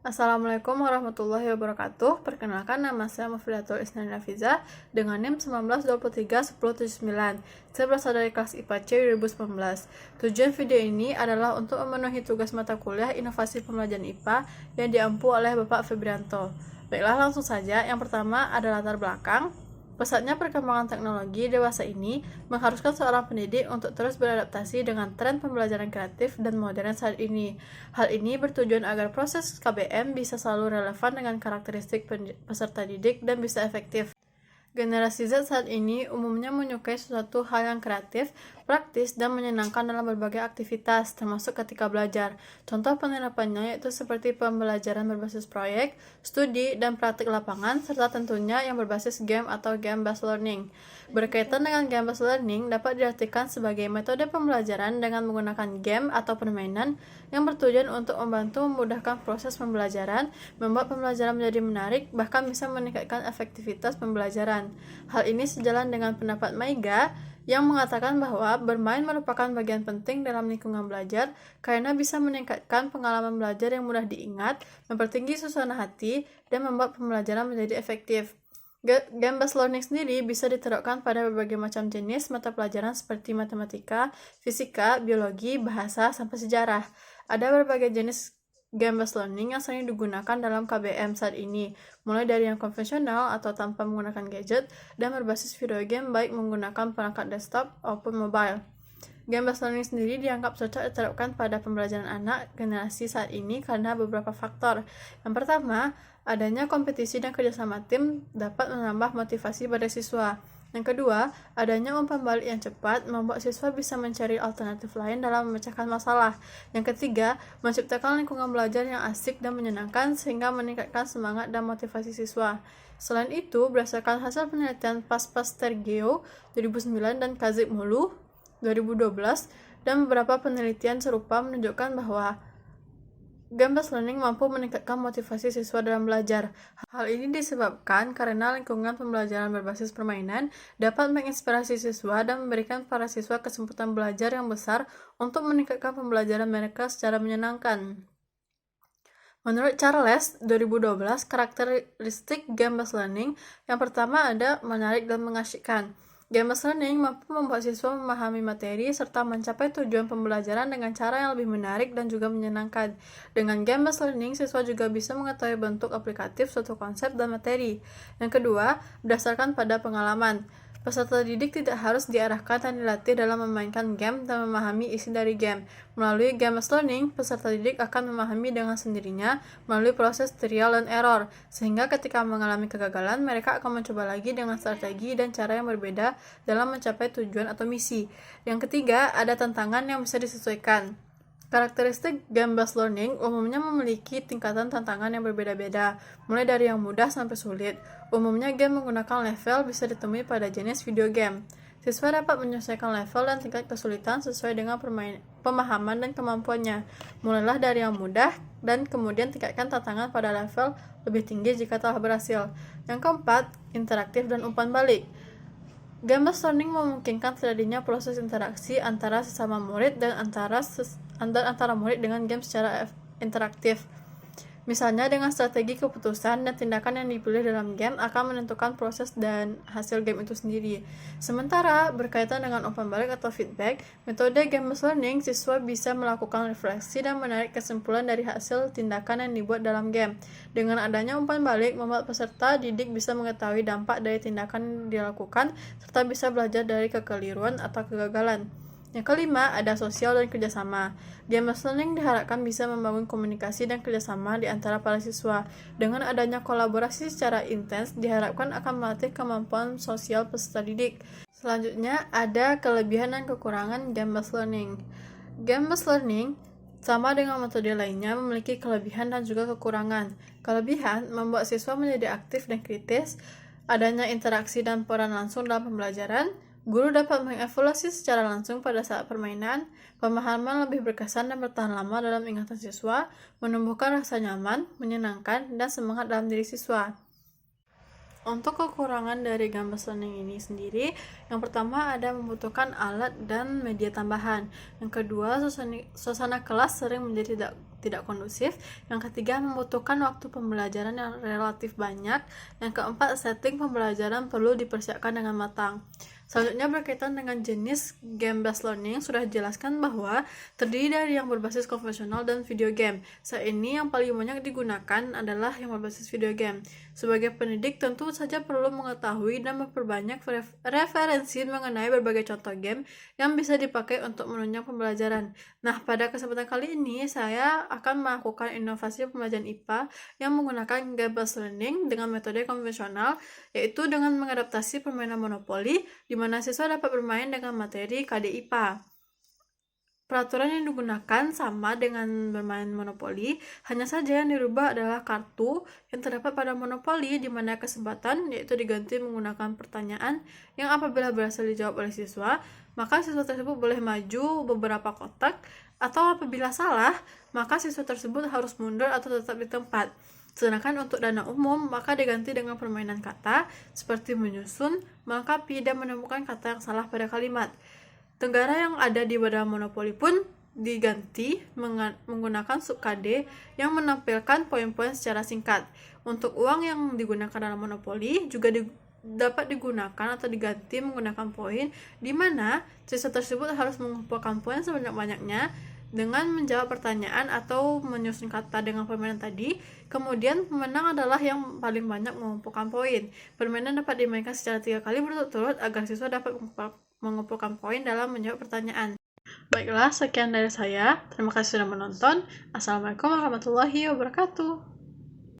Assalamualaikum warahmatullahi wabarakatuh. Perkenalkan, nama saya Mufidatul Isnani Nafiza dengan NIM 19231079. Saya berasal dari kelas IPA C 2019. Tujuan video ini adalah untuk memenuhi tugas mata kuliah Inovasi Pembelajaran IPA yang diampu oleh Bapak Febrianto. Baiklah, langsung saja. Yang pertama ada latar belakang. Pesatnya perkembangan teknologi dewasa ini mengharuskan seorang pendidik untuk terus beradaptasi dengan tren pembelajaran kreatif dan modern saat ini. Hal ini bertujuan agar proses KBM bisa selalu relevan dengan karakteristik peserta didik dan bisa efektif. Generasi Z saat ini umumnya menyukai sesuatu hal yang kreatif, praktis, dan menyenangkan dalam berbagai aktivitas, termasuk ketika belajar. Contoh penerapannya yaitu seperti pembelajaran berbasis proyek, studi, dan praktik lapangan, serta tentunya yang berbasis game atau game-based learning. Berkaitan dengan game-based learning, dapat diartikan sebagai metode pembelajaran dengan menggunakan game atau permainan yang bertujuan untuk membantu memudahkan proses pembelajaran, membuat pembelajaran menjadi menarik, bahkan bisa meningkatkan efektivitas pembelajaran. Hal ini sejalan dengan pendapat Maiga yang mengatakan bahwa bermain merupakan bagian penting dalam lingkungan belajar karena bisa meningkatkan pengalaman belajar yang mudah diingat, mempertinggi suasana hati, dan membuat pembelajaran menjadi efektif. Game-based learning sendiri bisa diterapkan pada berbagai macam jenis mata pelajaran seperti matematika, fisika, biologi, bahasa, sampai sejarah. Ada berbagai jenis game-based learning yang sering digunakan dalam KBM saat ini, mulai dari yang konvensional atau tanpa menggunakan gadget, dan berbasis video game baik menggunakan perangkat desktop maupun mobile. Game-based learning sendiri dianggap cocok diterapkan pada pembelajaran anak generasi saat ini karena beberapa faktor. Yang pertama, adanya kompetisi dan kerjasama tim dapat menambah motivasi pada siswa. Yang kedua, adanya umpan balik yang cepat membuat siswa bisa mencari alternatif lain dalam memecahkan masalah. Yang ketiga, menciptakan lingkungan belajar yang asik dan menyenangkan sehingga meningkatkan semangat dan motivasi siswa. Selain itu, berdasarkan hasil penelitian Paspas Tergeo 2009 dan Kazip Mulu 2012 dan beberapa penelitian serupa menunjukkan bahwa game-based learning mampu meningkatkan motivasi siswa dalam belajar. Hal ini disebabkan karena lingkungan pembelajaran berbasis permainan dapat menginspirasi siswa dan memberikan para siswa kesempatan belajar yang besar untuk meningkatkan pembelajaran mereka secara menyenangkan. Menurut Charles 2012, karakteristik game-based learning yang pertama ada menarik dan mengasyikkan. Game-based learning mampu membuat siswa memahami materi serta mencapai tujuan pembelajaran dengan cara yang lebih menarik dan juga menyenangkan. Dengan game-based learning, siswa juga bisa mengetahui bentuk aplikatif suatu konsep dan materi. Yang kedua, berdasarkan pada pengalaman. Peserta didik tidak harus diarahkan dan dilatih dalam memainkan game dan memahami isi dari game. Melalui game-based learning, peserta didik akan memahami dengan sendirinya melalui proses trial and error, sehingga ketika mengalami kegagalan, mereka akan mencoba lagi dengan strategi dan cara yang berbeda dalam mencapai tujuan atau misi. Yang ketiga, ada tantangan yang bisa disesuaikan. Karakteristik game-based learning umumnya memiliki tingkatan tantangan yang berbeda-beda, mulai dari yang mudah sampai sulit. Umumnya game menggunakan level bisa ditemui pada jenis video game. Siswa dapat menyesuaikan level dan tingkat kesulitan sesuai dengan pemahaman dan kemampuannya. Mulailah dari yang mudah dan kemudian tingkatkan tantangan pada level lebih tinggi jika telah berhasil. Yang keempat, interaktif dan umpan balik. Game-based learning memungkinkan terjadinya proses interaksi antara sesama murid dan antara murid dengan game secara interaktif. Misalnya dengan strategi keputusan dan tindakan yang dipilih dalam game akan menentukan proses dan hasil game itu sendiri. Sementara berkaitan dengan umpan balik atau feedback, metode game-based learning, siswa bisa melakukan refleksi dan menarik kesimpulan dari hasil tindakan yang dibuat dalam game. Dengan adanya umpan balik, membuat peserta didik bisa mengetahui dampak dari tindakan yang dilakukan serta bisa belajar dari kekeliruan atau kegagalan. Yang kelima, ada sosial dan kerjasama. Game-based learning diharapkan bisa membangun komunikasi dan kerjasama di antara para siswa. Dengan adanya kolaborasi secara intens, diharapkan akan melatih kemampuan sosial peserta didik. Selanjutnya, ada kelebihan dan kekurangan game-based learning. Game-based learning sama dengan metode lainnya memiliki kelebihan dan juga kekurangan. Kelebihan membuat siswa menjadi aktif dan kritis, adanya interaksi dan peran langsung dalam pembelajaran. Guru dapat mengevaluasi secara langsung pada saat permainan, pemahaman lebih berkesan dan bertahan lama dalam ingatan siswa, menumbuhkan rasa nyaman, menyenangkan, dan semangat dalam diri siswa. Untuk kekurangan dari game-based learning ini sendiri, yang pertama ada membutuhkan alat dan media tambahan. Yang kedua, suasana kelas sering menjadi tidak tidak kondusif. Yang ketiga, membutuhkan waktu pembelajaran yang relatif banyak. Yang keempat, setting pembelajaran perlu dipersiapkan dengan matang. Selanjutnya berkaitan dengan jenis game-based learning, sudah dijelaskan bahwa terdiri dari yang berbasis konvensional dan video game. Saat ini yang paling banyak digunakan adalah yang berbasis video game. Sebagai pendidik tentu saja perlu mengetahui dan memperbanyak referensi mengenai berbagai contoh game yang bisa dipakai untuk menunjang pembelajaran. Nah, pada kesempatan kali ini saya akan melakukan inovasi pembelajaran IPA yang menggunakan game-based learning dengan metode konvensional, yaitu dengan mengadaptasi permainan monopoli di mana siswa dapat bermain dengan materi KDIPA. Peraturan yang digunakan sama dengan bermain monopoli, hanya saja yang dirubah adalah kartu yang terdapat pada monopoli, di mana kesempatan yaitu diganti menggunakan pertanyaan yang apabila berhasil dijawab oleh siswa, maka siswa tersebut boleh maju beberapa kotak, atau apabila salah, maka siswa tersebut harus mundur atau tetap di tempat. Sedangkan untuk dana umum, maka diganti dengan permainan kata, seperti menyusun, melengkapi, dan menemukan kata yang salah pada kalimat. Negara yang ada di badan monopoli pun diganti menggunakan sub KD yang menampilkan poin-poin secara singkat. Untuk uang yang digunakan dalam monopoli juga dapat digunakan atau diganti menggunakan poin, di mana siswa tersebut harus mengumpulkan poin sebanyak-banyaknya dengan menjawab pertanyaan atau menyusun kata dengan permainan tadi. Kemudian pemenang adalah yang paling banyak mengumpulkan poin. Permainan dapat dimainkan secara 3 kali berturut-turut agar siswa dapat mengumpulkan poin dalam menjawab pertanyaan. Baiklah, sekian dari saya. Terima kasih sudah menonton. Assalamualaikum warahmatullahi wabarakatuh.